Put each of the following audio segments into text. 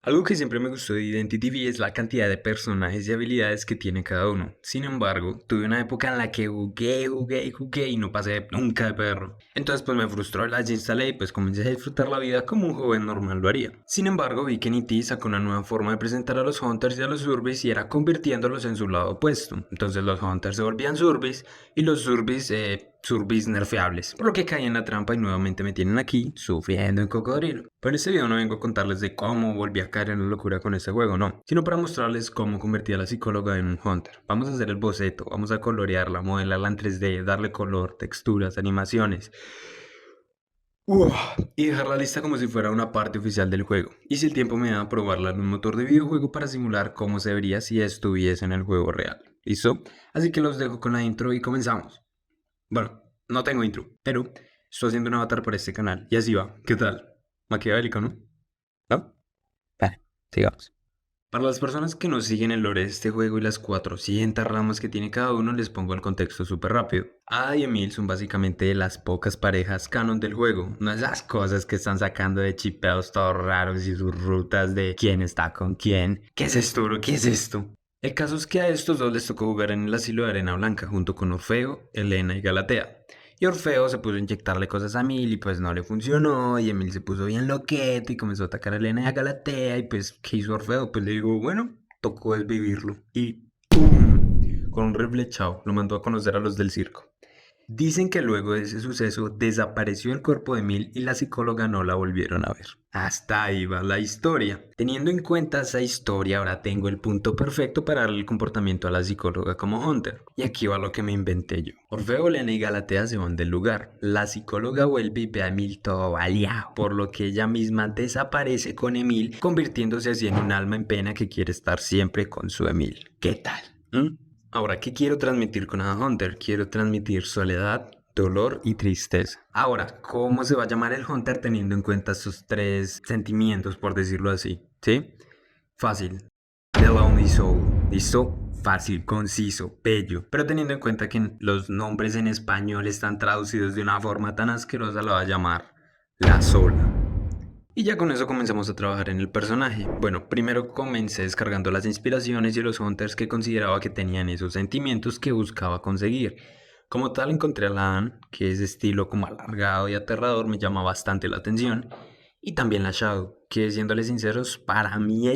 Algo que siempre me gustó de Identity V es la cantidad de personajes y habilidades que tiene cada uno. Sin embargo, tuve una época en la que jugué y no pasé nunca de perro. Entonces pues me frustró, la desinstalé y pues comencé a disfrutar la vida como un joven normal lo haría. Sin embargo, vi que Niti sacó una nueva forma de presentar a los Hunters y a los Zurbies y era convirtiéndolos en su lado opuesto. Entonces los Hunters se volvían Zurbies y los Zurbies nerfeables, por lo que caí en la trampa y nuevamente me tienen aquí, sufriendo en cocodrilo. Pero en este video no vengo a contarles de cómo volví a caer en la locura con este juego, no, sino para mostrarles cómo convertí a la psicóloga en un hunter. Vamos a hacer el boceto, vamos a colorearla, modelarla en 3D, darle color, texturas, animaciones. Y dejarla lista como si fuera una parte oficial del juego. Y si el tiempo me da, probarla en un motor de videojuego para simular cómo se vería si estuviese en el juego real. ¿Listo? Así que los dejo con la intro y comenzamos. Bueno, no tengo intro, pero estoy haciendo un avatar para este canal. Y así va. ¿Qué tal? Maquiavélico, ¿no? ¿No? Vale, sigamos. Para las personas que no siguen el lore de este juego y las 400 ramas que tiene cada uno, les pongo el contexto súper rápido. Ada y Emil son básicamente las pocas parejas canon del juego, no esas cosas que están sacando de chipeos todos raros y sus rutas de quién está con quién. ¿Qué es esto, bro? ¿Qué es esto? El caso es que a estos dos les tocó jugar en el asilo de Arena Blanca junto con Orfeo, Elena y Galatea. Y Orfeo se puso a inyectarle cosas a Emil y pues no le funcionó. Y Emil se puso bien loqueto y comenzó a atacar a Elena y a Galatea. Y pues, ¿qué hizo Orfeo? Pues le digo, bueno, tocó desvivirlo. Y ¡pum! Con un reflechado lo mandó a conocer a los del circo. Dicen que luego de ese suceso desapareció el cuerpo de Emil y la psicóloga no la volvieron a ver. Hasta ahí va la historia. Teniendo en cuenta esa historia, ahora tengo el punto perfecto para darle el comportamiento a la psicóloga como Hunter. Y aquí va lo que me inventé yo. Orfeo, Lena y Galatea se van del lugar. La psicóloga vuelve y ve a Emil todo baleado, por lo que ella misma desaparece con Emil, convirtiéndose así en un alma en pena que quiere estar siempre con su Emil. ¿Qué tal? Ahora, ¿qué quiero transmitir con Ada Hunter? Quiero transmitir soledad, dolor y tristeza. Ahora, ¿cómo se va a llamar el Hunter teniendo en cuenta estos tres sentimientos, por decirlo así? ¿Sí? Fácil. The Lonely Soul. ¿Listo? Fácil, conciso, bello. Pero teniendo en cuenta que los nombres en español están traducidos de una forma tan asquerosa, lo va a llamar La Sola. Y ya con eso comenzamos a trabajar en el personaje. Bueno, primero comencé descargando las inspiraciones y los hunters que consideraba que tenían esos sentimientos que buscaba conseguir. Como tal encontré a la Anne, que ese estilo como alargado y aterrador me llama bastante la atención. Y también la Shadow, que siéndole sinceros, para mí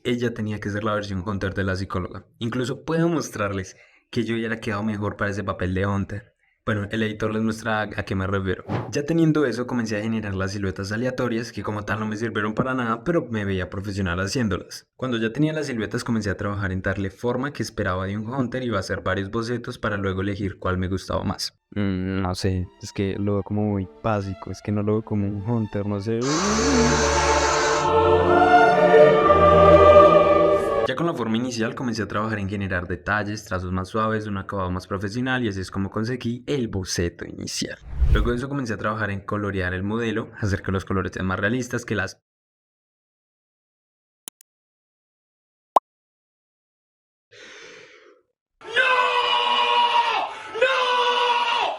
ella tenía que ser la versión hunter de la psicóloga. Incluso puedo mostrarles que yo ya le quedado mejor para ese papel de hunter. Bueno, el editor les muestra a qué me refiero. Ya teniendo eso, comencé a generar las siluetas aleatorias que como tal no me sirvieron para nada, pero me veía profesional haciéndolas. Cuando ya tenía las siluetas comencé a trabajar en darle forma que esperaba de un hunter y iba a hacer varios bocetos para luego elegir cuál me gustaba más. No sé, es que lo veo como muy básico, es que no lo veo como un hunter, no sé. Ya con la forma inicial comencé a trabajar en generar detalles, trazos más suaves, un acabado más profesional y así es como conseguí el boceto inicial. Luego de eso comencé a trabajar en colorear el modelo, hacer que los colores sean más realistas, que las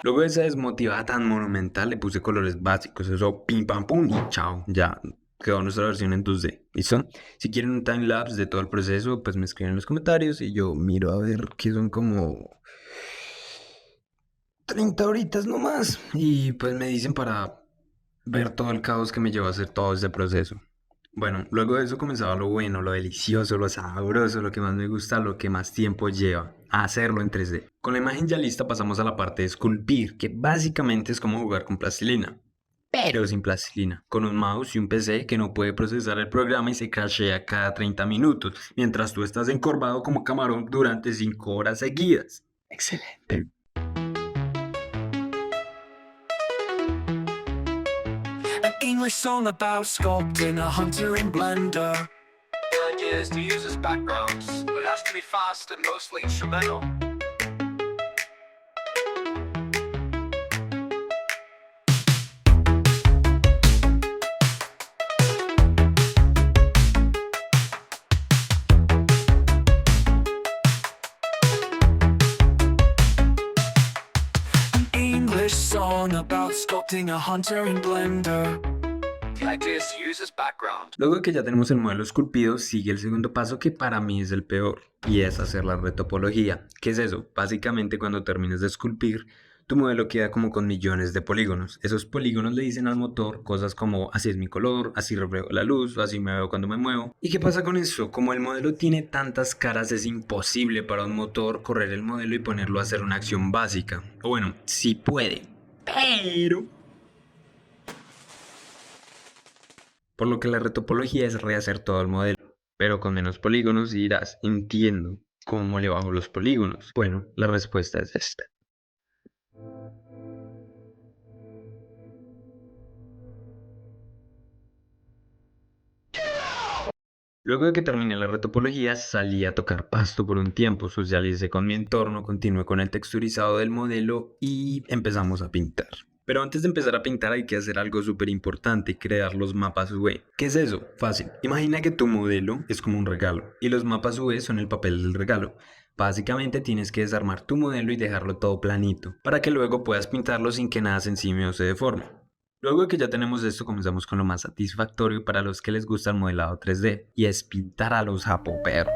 Luego de esa desmotivada tan monumental le puse colores básicos, eso pim pam pum y chao, ya quedó nuestra versión en 2D. ¿Listo? Si quieren un timelapse de todo el proceso, pues me escriben en los comentarios y yo miro a ver que son como 30 horitas nomás. Y pues me dicen para ver todo el caos que me llevó a hacer todo este proceso. Bueno, luego de eso comenzaba lo bueno, lo delicioso, lo sabroso, lo que más me gusta, lo que más tiempo lleva, a hacerlo en 3D. Con la imagen ya lista pasamos a la parte de esculpir, que básicamente es como jugar con plastilina. Pero sin plastilina, con un mouse y un PC que no puede procesar el programa y se crashea cada 30 minutos, mientras tú estás encorvado como camarón durante 5 horas seguidas. Excelente. An English song about sculpting a hunter in Blender. The idea is to use as backgrounds, but it has to be fast and mostly instrumental. An English song about sculpting a hunter in Blender. The idea is to use as background. Luego de que ya tenemos el modelo esculpido, sigue el segundo paso que para mí es el peor, y es hacer la retopología. ¿Qué es eso? Básicamente cuando termines de esculpir, tu modelo queda como con millones de polígonos. Esos polígonos le dicen al motor cosas como así es mi color, así reflejo la luz, así me veo cuando me muevo. ¿Y qué pasa con eso? Como el modelo tiene tantas caras, es imposible para un motor correr el modelo y ponerlo a hacer una acción básica. O bueno, sí puede, pero... Por lo que la retopología es rehacer todo el modelo, pero con menos polígonos, y dirás, entiendo, ¿cómo le bajo los polígonos? Bueno, la respuesta es esta. Luego de que terminé la retopología, salí a tocar pasto por un tiempo, socialicé con mi entorno, continué con el texturizado del modelo y empezamos a pintar. Pero antes de empezar a pintar hay que hacer algo súper importante, crear los mapas UV. ¿Qué es eso? Fácil. Imagina que tu modelo es como un regalo y los mapas UV son el papel del regalo. Básicamente tienes que desarmar tu modelo y dejarlo todo planito, para que luego puedas pintarlo sin que nada se encime o se deforme. Luego de que ya tenemos esto, comenzamos con lo más satisfactorio para los que les gusta el modelado 3D, y es pintar a los japoperos.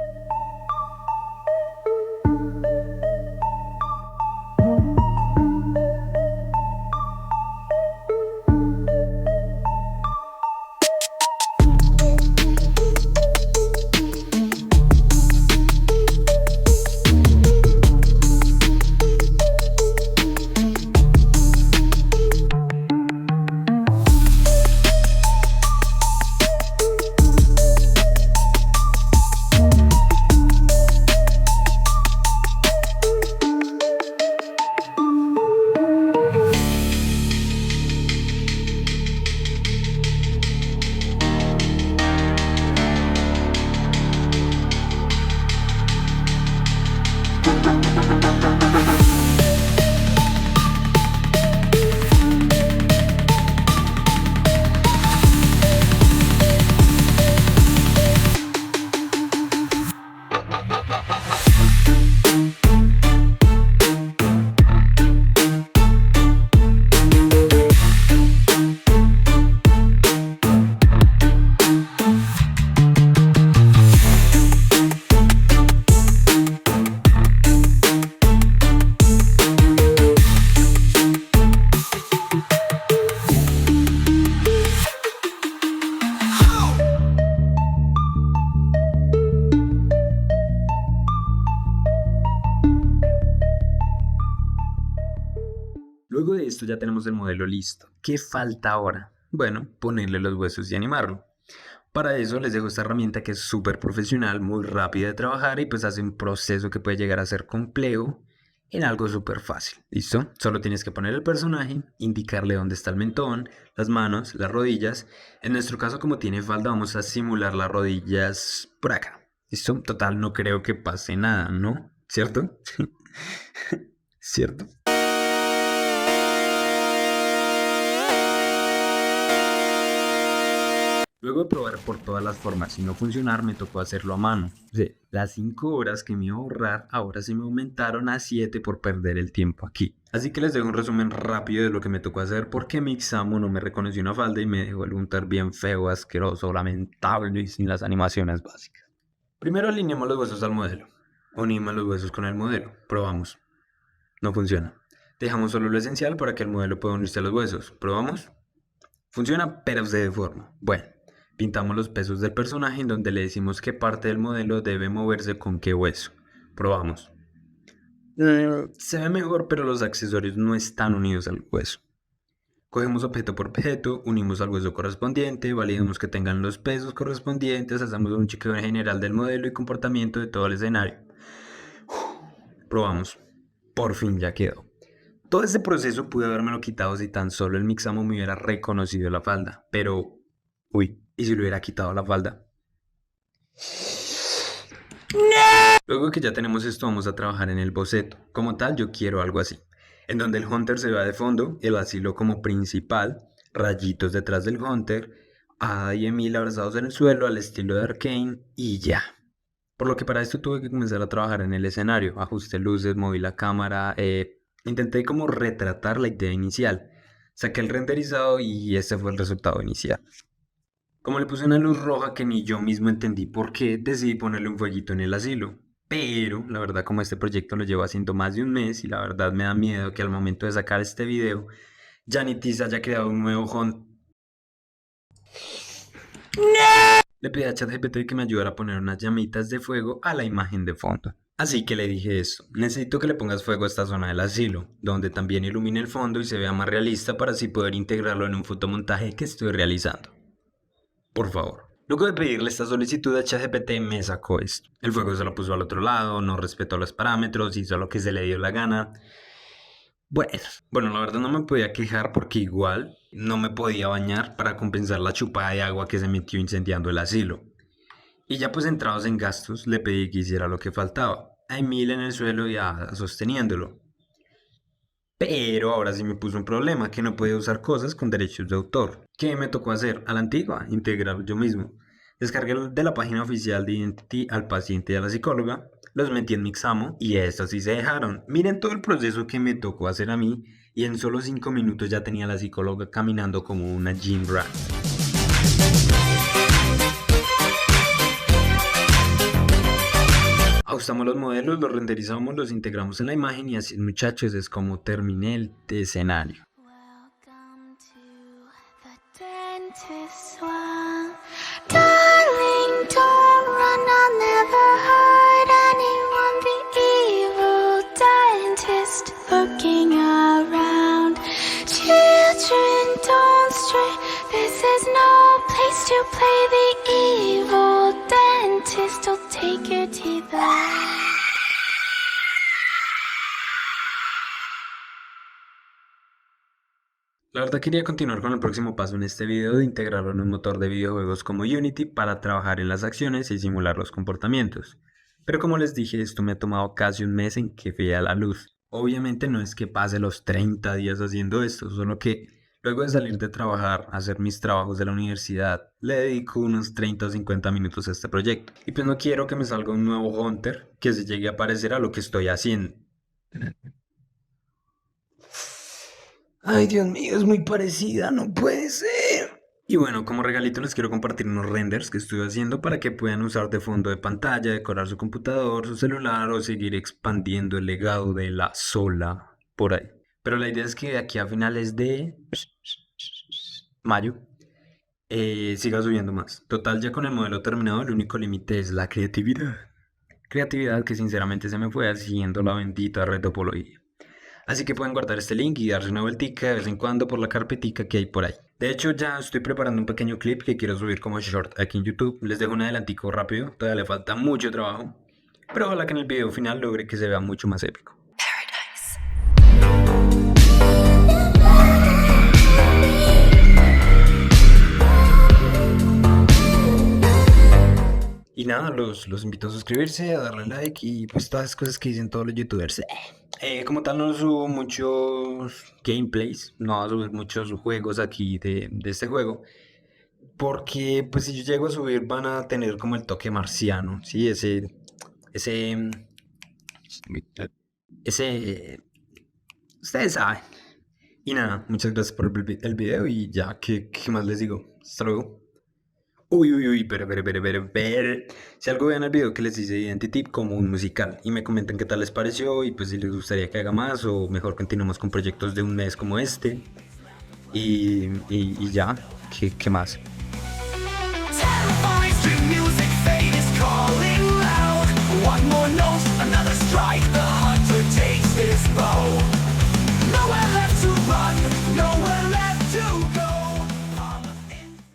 Luego de esto ya tenemos el modelo listo. ¿Qué falta ahora? Bueno, ponerle los huesos y animarlo. Para eso les dejo esta herramienta que es súper profesional, muy rápida de trabajar y pues hace un proceso que puede llegar a ser complejo en algo súper fácil. ¿Listo? Solo tienes que poner el personaje, indicarle dónde está el mentón, las manos, las rodillas. En nuestro caso, como tiene falda, vamos a simular las rodillas por acá. ¿Listo? Total, no creo que pase nada, ¿no? ¿Cierto? ¿Cierto? Luego de probar por todas las formas y no funcionar, me tocó hacerlo a mano. Sí, las 5 horas que me iba a ahorrar ahora se me aumentaron a 7 por perder el tiempo aquí. Así que les dejo un resumen rápido de lo que me tocó hacer porque Mixamo no me reconoció una falda y me dejó el Hunter bien feo, asqueroso, lamentable y sin las animaciones básicas. Primero alineamos los huesos al modelo. Unimos los huesos con el modelo. Probamos. No funciona. Dejamos solo lo esencial para que el modelo pueda unirse a los huesos. ¿Probamos? Funciona, pero se deforma. Bueno. Pintamos los pesos del personaje en donde le decimos qué parte del modelo debe moverse con qué hueso. Probamos. Se ve mejor, pero los accesorios no están unidos al hueso. Cogemos objeto por objeto, unimos al hueso correspondiente, validamos que tengan los pesos correspondientes, hacemos un chequeo general del modelo y comportamiento de todo el escenario. Probamos. Por fin ya quedó. Todo ese proceso pude habérmelo quitado si tan solo el Mixamo me hubiera reconocido la falda, pero... Uy, ¿y si le hubiera quitado la falda? Luego que ya tenemos esto, vamos a trabajar en el boceto. Como tal, yo quiero algo así, en donde el Hunter se vea de fondo, el asilo como principal, rayitos detrás del Hunter, Ada y Emil abrazados en el suelo al estilo de Arcane y ya. Por lo que para esto tuve que comenzar a trabajar en el escenario, ajusté luces, moví la cámara, intenté como retratar la idea inicial. Saqué el renderizado y este fue el resultado inicial. Como le puse una luz roja que ni yo mismo entendí por qué, decidí ponerle un fueguito en el asilo. Pero, la verdad, como este proyecto lo llevo haciendo más de un mes y la verdad me da miedo que al momento de sacar este video, Janitis haya creado un nuevo hunt. Le pedí a ChatGPT que me ayudara a poner unas llamitas de fuego a la imagen de fondo. Así que le dije esto, necesito que le pongas fuego a esta zona del asilo, donde también ilumine el fondo y se vea más realista para así poder integrarlo en un fotomontaje que estoy realizando. Por favor. Luego de pedirle esta solicitud a ChatGPT me sacó esto. El fuego se lo puso al otro lado, no respetó los parámetros, hizo lo que se le dio la gana. Bueno, la verdad no me podía quejar porque igual no me podía bañar para compensar la chupada de agua que se metió incendiando el asilo. Y ya pues entrados en gastos, le pedí que hiciera lo que faltaba. A Emil en el suelo y a Ada sosteniéndolo. Pero ahora sí me puso un problema, que no podía usar cosas con derechos de autor. ¿Qué me tocó hacer? A la antigua, integrar yo mismo. Descargué de la página oficial de Identity al paciente y a la psicóloga, los metí en Mixamo y estos sí se dejaron. Miren todo el proceso que me tocó hacer a mí y en solo 5 minutos ya tenía a la psicóloga caminando como una gym rat. Ajustamos los modelos, los renderizamos, los integramos en la imagen y así, muchachos, es como terminé el escenario. Welcome to the dentist's world. Darling, don't run, I'll never hurt anyone. The evil dentist looking around. Children, don't stray. This is no place to play. The evil dentist will take your teeth away. La verdad quería continuar con el próximo paso en este video de integrarlo en un motor de videojuegos como Unity para trabajar en las acciones y simular los comportamientos. Pero como les dije, esto me ha tomado casi un mes en que vea la luz. Obviamente no es que pase los 30 días haciendo esto, solo que luego de salir de trabajar, hacer mis trabajos de la universidad, le dedico unos 30 o 50 minutos a este proyecto. Y pues no quiero que me salga un nuevo Hunter que se llegue a parecer a lo que estoy haciendo. Ay, Dios mío, es muy parecida, no puede ser. Y bueno, como regalito les quiero compartir unos renders que estoy haciendo para que puedan usar de fondo de pantalla, decorar su computador, su celular o seguir expandiendo el legado de la sola por ahí. Pero la idea es que de aquí a finales de mayo siga subiendo más. Total, ya con el modelo terminado, el único límite es la creatividad. Creatividad que sinceramente se me fue haciendo la bendita retopología. Así que pueden guardar este link y darse una vueltica de vez en cuando por la carpetica que hay por ahí. De hecho, ya estoy preparando un pequeño clip que quiero subir como short aquí en YouTube. Les dejo un adelantico rápido, todavía le falta mucho trabajo. Pero ojalá que en el video final logre que se vea mucho más épico. Y nada, los invito a suscribirse, a darle like y pues todas las cosas que dicen todos los youtubers. Como tal no subo muchos gameplays, no voy a subir muchos juegos aquí de este juego. Porque pues si yo llego a subir van a tener como el toque marciano, ¿sí? Ustedes saben. Y nada, muchas gracias por el video y ya, ¿qué más les digo? Hasta luego. Uy, pero. Si algo vean el video que les hice de Identity como un musical y me comentan qué tal les pareció y pues si les gustaría que haga más o mejor continuemos con proyectos de un mes como este. Y ya, ¿qué más? Terrifying string music, fate is calling loud. One more note, another strike.